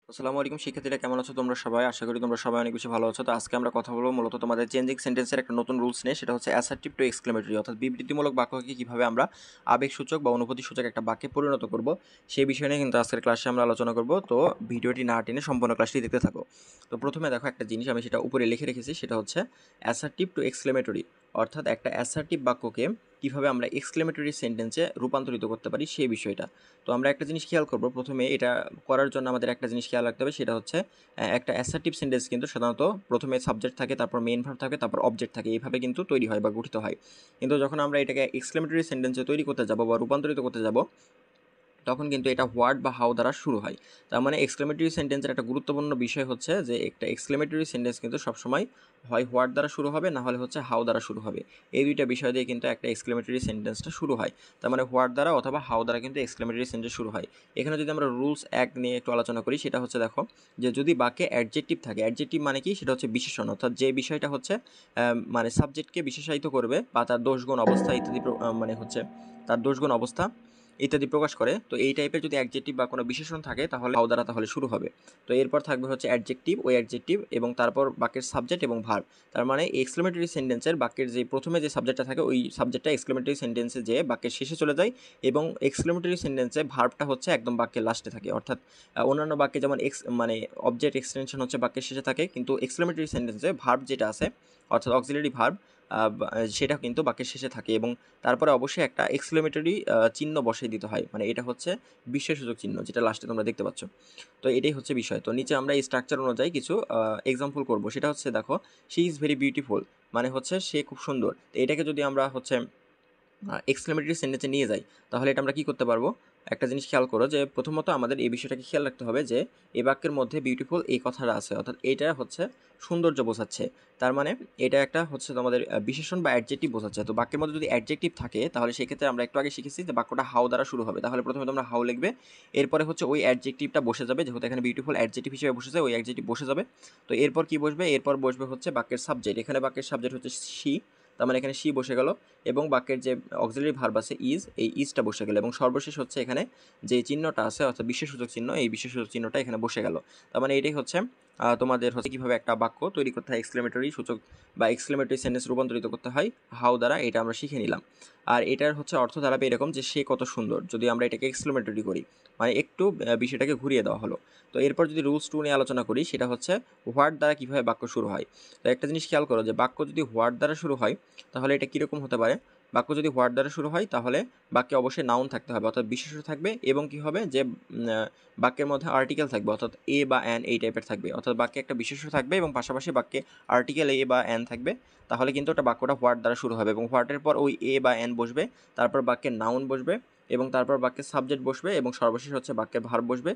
আসসালামু আলাইকুম শিক্ষার্থীরা, কেমন আছো তোমরা সবাই? আশা করি তোমরা সবাই অনেক বেশি ভালো আছো। তো আজকে আমরা কথা বলবো মূলত তোমাদের চেঞ্জিং সেন্টেন্সের একটা নতুন রুলস নিয়ে। সেটা হচ্ছে অ্যাসার্টিভ টু এক্সক্লেমেটরি, অর্থাৎ বিবৃতিমূলক বাক্যকে কিভাবে আমরা আবেগসূচক বা অনুভূতিসূচক একটা বাক্যে পরিণত করব, সেই বিষয় নিয়ে কিন্তু আজকের ক্লাসে আমরা আলোচনা করব। তো ভিডিওটি না টেনে সম্পূর্ণ ক্লাসটি দেখতে থাকো। তো প্রথমে দেখো, একটা জিনিস আমি সেটা উপরে লিখে রেখেছি, সেটা হচ্ছে অ্যাসার্টিভ টু এক্সক্লেমেটরি, অর্থাৎ একটা অ্যাসার্টিভ বাক্যকে কিভাবে আমরা এক্সক্লেমেটরি সেন্টেন্সে রূপান্তরিত করতে পারি সেই বিষয়টা। তো আমরা একটা জিনিস খেয়াল করব, প্রথমে এটা করার জন্য আমাদের একটা জিনিস খেয়াল রাখতে হবে, সেটা হচ্ছে একটা অ্যাসার্টিভ সেন্টেন্স কিন্তু সাধারণত প্রথমে সাবজেক্ট থাকে, তারপর মেইন ভার্ব থাকে, তারপর অবজেক্ট থাকে, এইভাবে কিন্তু তৈরি হয় বা গঠিত হয়। কিন্তু যখন আমরা এটাকে এক্সক্লেমেটরি সেন্টেন্সে তৈরি করতে যাব বা রূপান্তরিত করতে যাব, তখন কিন্তু এটা হোয়াট বা হাউ দ্বারা শুরু হয়। তার মানে এক্সক্লেমেটরি সেন্টেন্সের একটা গুরুত্বপূর্ণ বিষয় হচ্ছে যে একটা এক্সক্লেমেটরি সেন্টেন্স কিন্তু সবসময় হয় হোয়াট দ্বারা শুরু হবে, না হলে হচ্ছে হাউ দ্বারা শুরু হবে। এই দুইটা বিষয় দিয়ে কিন্তু একটা এক্সক্লেমেটরি সেন্টেন্সটা শুরু হয়। তার মানে হোয়াট দ্বারা অথবা হাউ দ্বারা কিন্তু এক্সক্লেমেটরি সেন্টেন্স শুরু হয়। এখানে যদি আমরা রুলস 1 নিয়ে একটু আলোচনা করি, সেটা হচ্ছে দেখো, যে যদি বাক্যে অ্যাডজেক্টিভ থাকে, অ্যাডজেক্টিভ মানে কি, সেটা হচ্ছে বিশেষণ, অর্থাৎ যে বিষয়টা হচ্ছে মানে সাবজেক্টকে বিশেষায়িত করবে বা তার দোষগুণ অবস্থা ইত্যাদি মানে হচ্ছে তার দোষগুণ অবস্থা ইত্যাদি প্রকাশ করে। তো এই টাইপের যদি অ্যাডজেক্টিভ বা কোনো বিশেষণ থাকে, তাহলে হাউ দ্বারা তাহলে শুরু হবে। তো এরপর থাকবে হচ্ছে অ্যাডজেক্টিভ, ওই অ্যাডজেক্টিভ এবং তারপর বাক্যের সাবজেক্ট এবং ভার্ব। তার মানে এক্সক্লেমেটরি সেন্টেন্সের বাক্যের যে প্রথমে যে সাবজেক্টটা থাকে, ওই সাবজেক্টটা এক্সক্লেমেটরি সেন্টেন্সে যে বাক্যের শেষে চলে যায়, এবং এক্সক্লেমেটরি সেন্টেন্সে ভার্বটা হচ্ছে একদম বাক্যের লাস্টে থাকে। অর্থাৎ অন্যান্য বাক্যে যেমন মানে অবজেক্ট এক্সটেনশন হচ্ছে বাক্যের শেষে থাকে, কিন্তু এক্সক্লেমেটরি সেন্টেন্সে ভার্ব যেটা আছে, অর্থাৎ অক্সিলারি ভার্ব, সেটা কিন্তু বাক্যের শেষে থাকে, এবং তারপরে অবশ্যই একটা এক্সক্লেমেটরি চিহ্ন বসিয়ে দিতে হয়। মানে এটা হচ্ছে বিস্ময়সূচক চিহ্ন, যেটা লাস্টে তোমরা দেখতে পাচ্ছ। তো এটাই হচ্ছে বিষয়। তো নিচে আমরা এই স্ট্রাকচার অনুযায়ী কিছু এক্সাম্পল করব। সেটা হচ্ছে দেখো, শি ইজ ভেরি বিউটিফুল, মানে হচ্ছে সে খুব সুন্দর। তো এটাকে যদি আমরা হচ্ছে এক্সক্লেমেটরি সেন্টেন্সে নিয়ে যাই, তাহলে এটা আমরা কী করতে পারবো? একটা জিনিস খেয়াল করো, যে প্রথমত আমাদের এই বিষয়টাকে খেয়াল রাখতে হবে যে এই বাক্যের মধ্যে বিউটিফুল এই কথাটা আছে, অর্থাৎ এটা হচ্ছে সৌন্দর্য বোঝাচ্ছে। তার মানে এটা একটা হচ্ছে তোমাদের বিশেষণ বা অ্যাডজেক্টিভ বোঝাচ্ছে। তো বাক্যের মধ্যে যদি অ্যাডজেক্টিভ থাকে, তাহলে সেক্ষেত্রে আমরা একটু আগে শিখেছি যে বাক্যটা হাউ দ্বারা শুরু হবে। তাহলে প্রথমে তোমরা হাউ লিখবে, এরপরে হচ্ছে ওই অ্যাডজেক্টিভটা বসে যাবে, যেহেতু এখানে বিউটিফুল অ্যাডজেক্টিভ হিসেবে বসেছে, ওই অ্যাডজেক্টিভ বসে যাবে। তো এরপর কি বসবে? এরপর বসবে হচ্ছে বাক্যের সাবজেক্ট। এখানে বাক্যের সাবজেক্ট হচ্ছে শি, তার মানে এখানে শি বসে গেল, এবং বাক্যের যে অক্সিলারি ভার্ব আছে ইজ, এই ইজটা বসে গেল, এবং সর্বশেষ হচ্ছে এখানে যে চিহ্নটা আছে, অর্থাৎ বিশেষসূচক চিহ্ন, এই বিশেষসূচক চিহ্নটা এখানে বসে গেল। তার মানে এটাই হচ্ছে তোমাদের হচ্ছে কীভাবে একটা বাক্য তৈরি করতে হয়, এক্সক্লেমেটরি সূচক বা এক্সক্লেমেটরি সেন্টেন্স রূপান্তরিত করতে হয় হাউ দ্বারা, এটা আমরা শিখে নিলাম। আর এটার হচ্ছে অর্থ দাঁড়াবে এরকম, যে সে কত সুন্দর, যদি আমরা এটাকে এক্সক্লেমেটরি করি, মানে একটু বিষয়টাকে ঘুরিয়ে দেওয়া হলো। তো এরপর যদি রুলস 2 নিয়ে আলোচনা করি, সেটা হচ্ছে হোয়াট দ্বারা কীভাবে বাক্য শুরু হয়। তো একটা জিনিস খেয়াল করো, যে বাক্য যদি হোয়াট দ্বারা শুরু হয়, তাহলে এটা কীরকম হতে পারে? বাক্য যদি হোয়াট দ্বারা শুরু হয়, তাহলে বাক্যে অবশ্যই নাউন থাকতে হবে, অর্থাৎ বিশেষ্য থাকবে, এবং কি হবে যে বাক্যের মধ্যে আর্টিকেল থাকবে, অর্থাৎ এ বা অ্যান এই টাইপের থাকবে, অর্থাৎ বাক্যে একটা বিশেষ্য থাকবে এবং পাশাপাশি বাক্যে আর্টিকেল এ বা অ্যান থাকবে। তাহলে কিন্তু ওটা বাক্যটা হোয়াট দ্বারা শুরু হবে, এবং হোয়াটের পর ওই এ বা অ্যান বসবে, তারপর বাক্যের নাউন বসবে, এবং তারপর বাক্যের সাবজেক্ট বসবে, এবং সর্বশেষ হচ্ছে বাক্যের ভার্ব বসবে।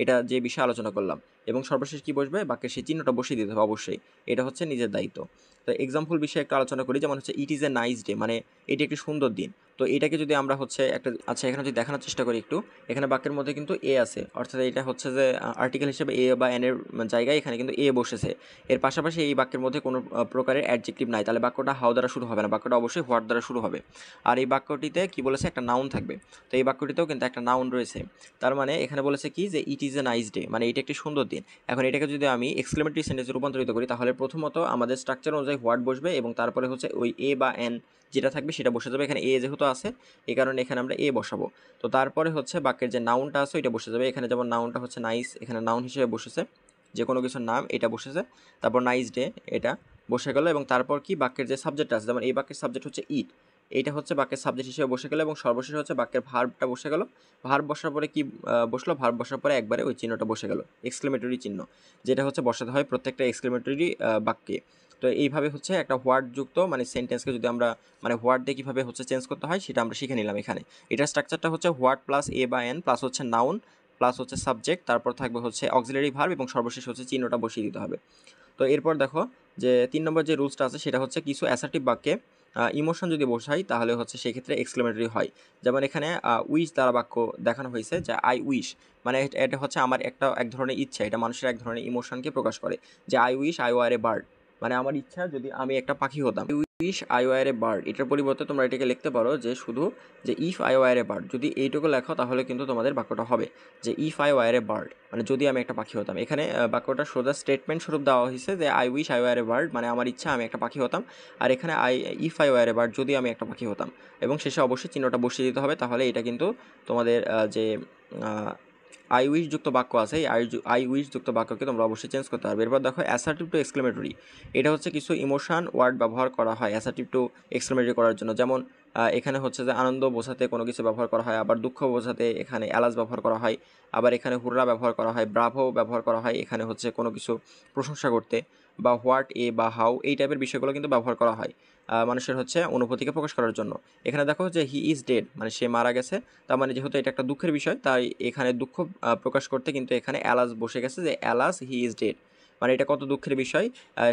এটা যে বিষয়ে আলোচনা করলাম, এবং সর্বশেষ কি বসবে? বাক্যের সেই চিহ্নটা বসিয়ে দিতে হবে অবশ্যই। এটা হচ্ছে নিজের দায়িত্ব। তো এক্সাম্পল বিষয়ে একটু আলোচনা করি, যেমন হচ্ছে it is a nice day, মানে এটি একটি সুন্দর দিন। তো এটাকে যদি আমরা হচ্ছে একটা, আচ্ছা এখানে যদি দেখানোর চেষ্টা করি একটু, এখানে বাক্যের মধ্যে কিন্তু এ আছে, অর্থাৎ এটা হচ্ছে যে আর্টিকেল হিসেবে এ বা এন এর জায়গায় এখানে কিন্তু এ বসেছে। এর পাশাপাশি এই বাক্যের মধ্যে কোনো প্রকারের অ্যাডজেক্টিভ নাই, তাহলে বাক্যটা হাউ দ্বারা শুরু হবে না, বাক্যটা অবশ্যই হোয়াট দ্বারা শুরু হবে। আর এই বাক্যটিতে কি বলেছে? একটা নাউন থাকবে। তো এই বাক্যটিতেও কিন্তু একটা নাউন রয়েছে। তার মানে এখানে বলেছে কি, যে it is a nice day, মানে এটা একটি সুন্দর দিন। এখন এটাকে যদি আমি এক্সক্লেমেটরি সেন্টেন্সে রূপান্তরিত করি, তাহলে প্রথমত আমাদের স্ট্রাকচার অনুযায়ী হোয়াট বসবে, এবং তারপরে হচ্ছে ওই এ বা এন যেটা থাকবে সেটা বসে যাবে। এখানে এ যেহেতু আছে, এই কারণে এখানে আমরা এ বসাবো। তো তারপরে হচ্ছে বাক্যের যে নাউনটা আছে ওইটা বসে যাবে। এখানে যেমন নাউনটা হচ্ছে নাইস, এখানে নাউন হিসেবে বসেছে, যে কোনো কিছুর নাম, এটা বসেছে। তারপর নাইস ডে এটা বসে গেল, এবং তারপর কি বাক্যের যে সাবজেক্ট আছে, যেমন এই বাক্যের সাবজেক্ট হচ্ছে ইট, এইটা হচ্ছে বাক্যের সাবজেক্ট হিসেবে বসে গেল, এবং সর্বশেষ হচ্ছে বাক্যের ভার্বটা বসে গেল। ভার্ব বসার পরে কি বসলো? ভার্ব বসার পরে একবারে ওই চিহ্নটা বসে গেল, এক্সক্লেমেটরি চিহ্ন, যেটা হচ্ছে বসাতে হয় প্রত্যেকটা এক্সক্লেমেটরি বাক্যে। তো এইভাবে হচ্ছে একটা হোয়াট যুক্ত মানে সেন্টেন্সকে যদি আমরা মানে হোয়াট দিয়ে কীভাবে হচ্ছে চেঞ্জ করতে হয় সেটা আমরা শিখে নিলাম এখানে। এটার স্ট্রাকচারটা হচ্ছে হোয়াট প্লাস এ বা এন প্লাস হচ্ছে নাউন প্লাস হচ্ছে সাবজেক্ট, তারপর থাকবে হচ্ছে অক্সিলারি ভার্ব, এবং সর্বশেষ হচ্ছে চিহ্নটা বসিয়ে দিতে হবে। তো এরপর দেখো, যে 3 নম্বর যে রুলসটা আছে, সেটা হচ্ছে কিছু অ্যাসার্টিভ বাক্যে ইমোশন যদি বসাই, তাহলে হচ্ছে সেক্ষেত্রে এক্সক্লেমেটরি হয়। যেমন এখানে উইশ দ্বারা বাক্য দেখানো হয়েছে, যে আই উইশ, মানে এটা হচ্ছে আমার এক ধরনের ইচ্ছা, এটা মানুষের এক ধরনের ইমোশনকে প্রকাশ করে, যে I wish I were a bird, মানে আমার ইচ্ছা যদি আমি একটা পাখি হতাম। Wish I were a bird, এটার পরিবর্তে তোমরা এটাকে লিখতে পারো যে শুধু যে if I were a bird. যদি এইটুকু লেখো তাহলে কিন্তু তোমাদের বাক্যটা হবে যে if I were a bird, মানে যদি আমি একটা পাখি হতাম। এখানে বাক্যটা সোজা স্টেটমেন্ট স্বরূপ দেওয়া হয়েছে যে I wish I were a bird, মানে আমার ইচ্ছা আমি একটা পাখি হতাম। আর এখানে if I were a bird, যদি আমি একটা পাখি হতাম, এবং শেষে অবশ্যই চিহ্নটা বসিয়ে দিতে হবে। তাহলে এটা কিন্তু তোমাদের যে আই উইশ যুক্ত বাক্য আছে, এই আই উইশ যুক্ত বাক্যকে তোমরা অবশ্যই চেঞ্জ করতে পারবে। এরপর দেখো অ্যাসার্টিভ টু এক্সক্লেমেটরি, এটা হচ্ছে কিছু ইমোশন ওয়ার্ড ব্যবহার করা হয় অ্যাসার্টিভ টু এক্সক্লেমেটরি করার জন্য। যেমন এখানে হচ্ছে যে আনন্দ বোঝাতে কোনো কিছু ব্যবহার করা হয়, আবার দুঃখ বোঝাতে এখানে অ্যালাস ব্যবহার করা হয়, আবার এখানে হুররা ব্যবহার করা হয়, ব্রাভো ব্যবহার করা হয় এখানে হচ্ছে কোনো কিছু প্রশংসা করতে, বা হোয়াট এ বা হাউ এই টাইপের বিষয়গুলো কিন্তু ব্যবহার করা হয় মানুষের হচ্ছে অনুভূতিকে প্রকাশ করার জন্য। এখানে দেখো যে হি ইজ ডেড, মানে সে মারা গেছে। তার মানে যেহেতু এটা একটা দুঃখের বিষয়, তাই এখানে দুঃখ প্রকাশ করতে কিন্তু এখানে অ্যালাস বসে গেছে, যে অ্যালাস হি ইজ ডেড, মানে এটা কত দুঃখের বিষয়,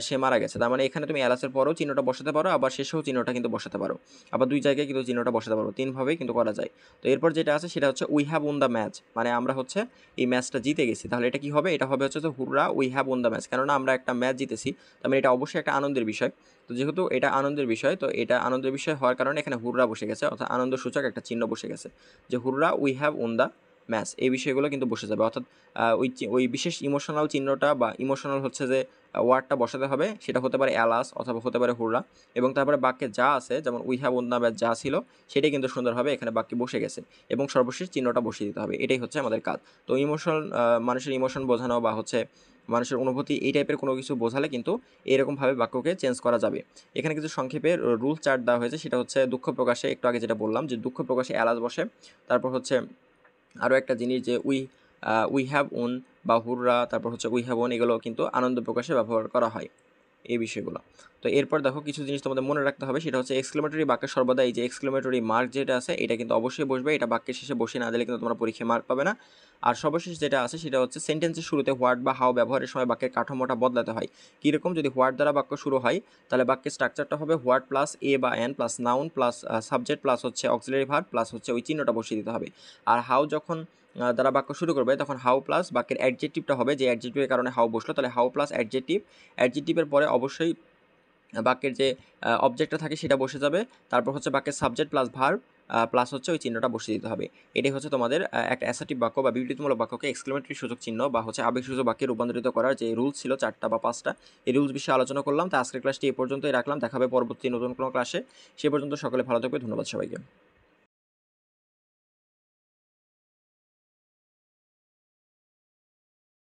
সে মারা গেছে। তার মানে এখানে তুমি অ্যালাসের পরেও চিহ্নটা বসাতে পারো, আবার শেষেও চিহ্নটা কিন্তু বসাতে পারো, আবার দুই জায়গায় কিন্তু চিহ্নটা বসাতে পারো, তিনভাবেই কিন্তু করা যায়। তো এরপর যেটা আছে সেটা হচ্ছে we have won the match, মানে আমরা হচ্ছে এই ম্যাচটা জিতে গেছি। তাহলে এটা কি হবে, এটা হবে হচ্ছে যে হুররা we have won the match, কেননা আমরা একটা ম্যাচ জিতেছি, তার মানে এটা অবশ্যই একটা আনন্দের বিষয়। তো যেহেতু এটা আনন্দের বিষয়, তো এটা আনন্দের বিষয় হওয়ার কারণে এখানে হুররা বসে গেছে, অর্থাৎ আনন্দসূচক একটা চিহ্ন বসে গেছে, যে হুররা we have won the match, এই বিষয়গুলো কিন্তু বসে যাবে। অর্থাৎ ওই বিশেষ ইমোশনাল চিহ্নটা বা ইমোশনাল হচ্ছে যে ওয়ার্ডটা বসাতে হবে, সেটা হতে পারে অ্যালাস অথবা হতে পারে হুররা, এবং তারপরে বাক্যে যা আছে যেমন we have won the match যা ছিল সেটাই কিন্তু সুন্দরভাবে এখানে বাক্যে বসে গেছে, এবং সর্বশেষ চিহ্নটা বসিয়ে দিতে হবে। এটাই হচ্ছে আমাদের কাজ। তো ইমোশনাল মানুষের ইমোশন বোঝানো বা হচ্ছে মানুষের অনুভূতি এই টাইপের কোনো কিছু বোঝালে কিন্তু এরকমভাবে বাক্যকে চেঞ্জ করা যাবে। এখানে কিছু সংক্ষেপে রুল চার্ট দেওয়া হয়েছে, সেটা হচ্ছে দুঃখ প্রকাশে একটু আগে যেটা বললাম যে দুঃখ প্রকাশে অ্যালাস বসে। তারপর হচ্ছে আরও একটা জিনিস যে উই হ্যাভ ওন বা হুররা, তারপর হচ্ছে উই হ্যাভ ওন, এগুলো কিন্তু আনন্দ প্রকাশে ব্যবহার করা হয় এই বিষয়গুলো। তো এরপর দেখো কিছু জিনিস তোমাদের মনে রাখতে হবে, সেটা হচ্ছে এক্সক্লেমেটরি বাক্যে সর্বদা এই যে এক্সক্লেমেটরি মার্ক যেটা আছে এটা কিন্তু অবশ্যই বসবে, এটা বাক্যের শেষে বসে না দিলে কিন্তু তোমরা পরীক্ষায় মার্ক পাবে না। আর সর্বশেষ যেটা আছে সেটা হচ্ছে সেন্টেন্সের শুরুতে হোয়াট বা হাউ ব্যবহারের সময় বাক্যের কাঠামোটা বদলাতে হয়। কীরকম, যদি হোয়াট দ্বারা বাক্য শুরু হয় তাহলে বাক্যের স্ট্রাকচারটা হবে হোয়াট প্লাস এ বা N plus noun plus subject plus হচ্ছে অক্সিলারি ভার্ব প্লাস হচ্ছে ওই চিহ্নটা বসিয়ে দিতে হবে। আর হাউ যখন দ্বারা বাক্য শুরু করবে তখন হাউ প্লাস বাক্যের অ্যাডজেক্টিভটা হবে, যে অ্যাডজেক্টিভের কারণে হাউ বসলো, তাহলে হাউ প্লাস অ্যাডজেক্টিভ, অ্যাডজেক্টিভের পরে অবশ্যই বাক্যের যে অবজেক্টটা থাকে সেটা বসে যাবে। তারপর হচ্ছে বাক্যের সাবজেক্ট প্লাস ভার্ব প্লাস হচ্ছে ওই চিহ্নটা বসিয়ে দিতে হবে। এটাই হচ্ছে তোমাদের একটা অ্যাসার্টিভ বাক্য বা বিবৃতিমূলক বাক্যকে এক্সক্লেমেটরি সূচক চিহ্ন বা হচ্ছে আবেগসূচক বাক্যে রূপান্তরিত করার যে রুলস ছিল 4টা বা 5টা, এই রুলস বিষয়ে আলোচনা করলাম। তো আজকের ক্লাসটি এ পর্যন্তই রাখলাম, দেখাবে পরবর্তী নতুন কোনো ক্লাসে। সে পর্যন্ত সকলে ভালো থাকবে, ধন্যবাদ সবাইকে।